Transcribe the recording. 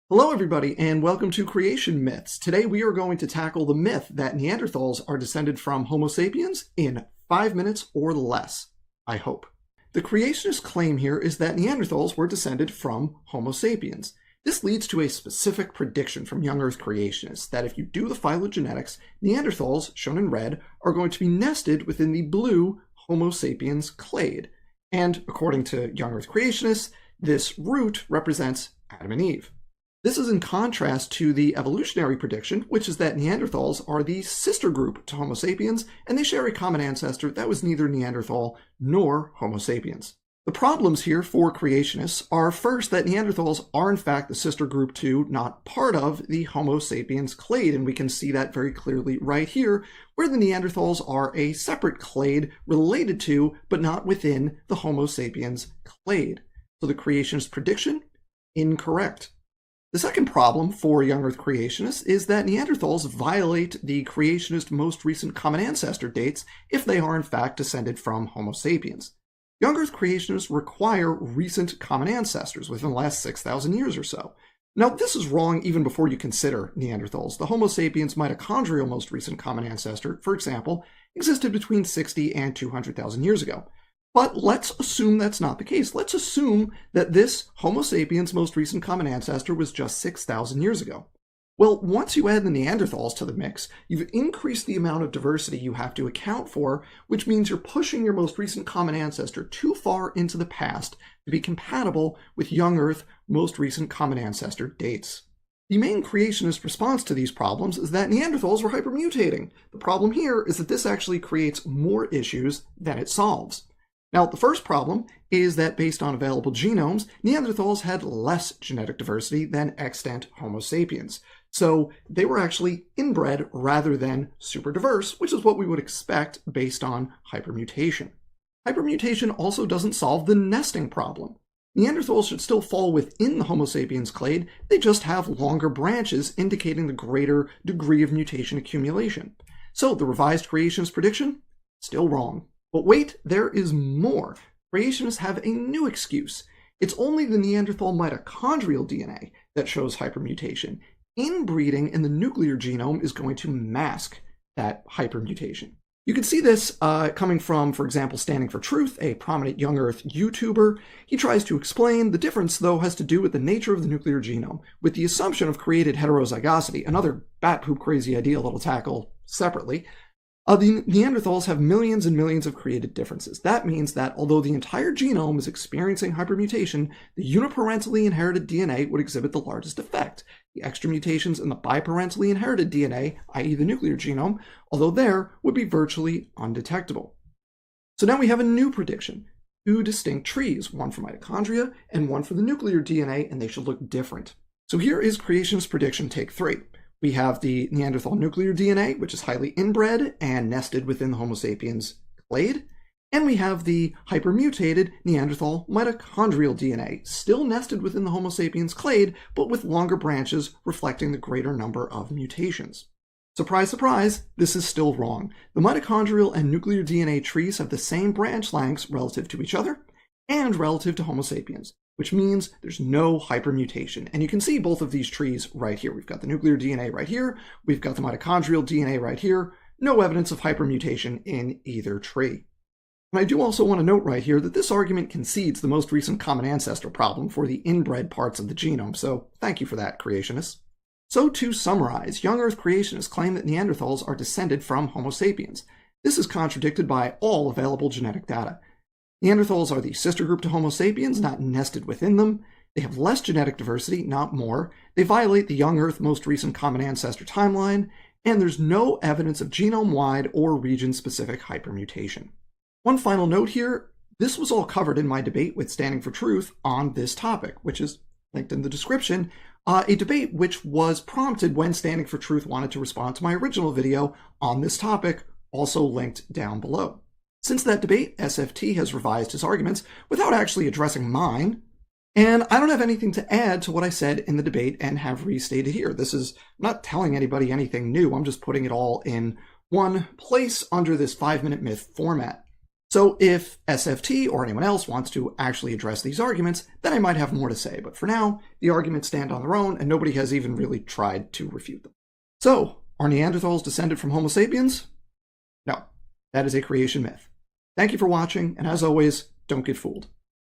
Hello everybody and welcome to Creation Myths. Today we are going to tackle the myth that Neanderthals are descended from Homo sapiens in 5 minutes or less, I hope. The creationist claim here is that Neanderthals were descended from Homo sapiens. This leads to a specific prediction from young Earth creationists that if you do the phylogenetics, Neanderthals, shown in red, are going to be nested within the blue Homo sapiens clade. And according to young Earth creationists, this root represents Adam and Eve. This is in contrast to the evolutionary prediction, which is that Neanderthals are the sister group to Homo sapiens, and they share a common ancestor that was neither Neanderthal nor Homo sapiens. The problems here for creationists are first that Neanderthals are in fact the sister group to, not part of, the Homo sapiens clade, and we can see that very clearly right here, where the Neanderthals are a separate clade related to, but not within, the Homo sapiens clade. So the creationist prediction, incorrect. The second problem for young Earth creationists is that Neanderthals violate the creationist most recent common ancestor dates if they are in fact descended from Homo sapiens. Young Earth creationists require recent common ancestors within the last 6,000 years or so. Now, this is wrong even before you consider Neanderthals. The Homo sapiens mitochondrial most recent common ancestor, for example, existed between 60 and 200,000 years ago. But let's assume that's not the case. Let's assume that this Homo sapiens most recent common ancestor was just 6,000 years ago. Well, once you add the Neanderthals to the mix, you've increased the amount of diversity you have to account for, which means you're pushing your most recent common ancestor too far into the past to be compatible with young Earth most recent common ancestor dates. The main creationist response to these problems is that Neanderthals were hypermutating. The problem here is that this actually creates more issues than it solves. Now, the first problem is that based on available genomes, Neanderthals had less genetic diversity than extant Homo sapiens. So they were actually inbred rather than super diverse, which is what we would expect based on hypermutation. Hypermutation also doesn't solve the nesting problem. Neanderthals should still fall within the Homo sapiens clade, they just have longer branches indicating the greater degree of mutation accumulation. So the revised creationist prediction? Still wrong. But wait, there is more. Creationists have a new excuse. It's only the Neanderthal mitochondrial DNA that shows hypermutation. Inbreeding in the nuclear genome is going to mask that hypermutation. You can see this coming from, for example, Standing for Truth, a prominent young Earth YouTuber. He tries to explain the difference, though, has to do with the nature of the nuclear genome, with the assumption of created heterozygosity, another bat poop crazy idea that we'll tackle separately. The Neanderthals have millions and millions of created differences. That means that although the entire genome is experiencing hypermutation, the uniparentally inherited DNA would exhibit the largest effect. The extra mutations in the biparentally inherited DNA, i.e. the nuclear genome, although there, would be virtually undetectable. So now we have a new prediction. 2 distinct trees, one for mitochondria and one for the nuclear DNA, and they should look different. So here is creationist prediction take 3. We have the Neanderthal nuclear DNA, which is highly inbred and nested within the Homo sapiens clade. And we have the hypermutated Neanderthal mitochondrial DNA, still nested within the Homo sapiens clade, but with longer branches reflecting the greater number of mutations. Surprise, surprise, this is still wrong. The mitochondrial and nuclear DNA trees have the same branch lengths relative to each other and relative to Homo sapiens, which means there's no hypermutation. And you can see both of these trees right here. We've got the nuclear DNA right here. We've got the mitochondrial DNA right here. No evidence of hypermutation in either tree. And I do also want to note right here that this argument concedes the most recent common ancestor problem for the inbred parts of the genome. So thank you for that, creationists. So to summarize, young Earth creationists claim that Neanderthals are descended from Homo sapiens. This is contradicted by all available genetic data. Neanderthals are the sister group to Homo sapiens, not nested within them. They have less genetic diversity, not more. They violate the young Earth most recent common ancestor timeline, and there's no evidence of genome-wide or region-specific hypermutation. One final note here, this was all covered in my debate with Standing for Truth on this topic, which is linked in the description, a debate which was prompted when Standing for Truth wanted to respond to my original video on this topic, also linked down below. Since that debate, SFT has revised his arguments without actually addressing mine, and I don't have anything to add to what I said in the debate and have restated here. I'm not telling anybody anything new, I'm just putting it all in one place under this 5-minute myth format. So if SFT or anyone else wants to actually address these arguments, then I might have more to say. But for now, the arguments stand on their own, and nobody has even really tried to refute them. So, are Neanderthals descended from Homo sapiens? No, that is a creation myth. Thank you for watching, and as always, don't get fooled.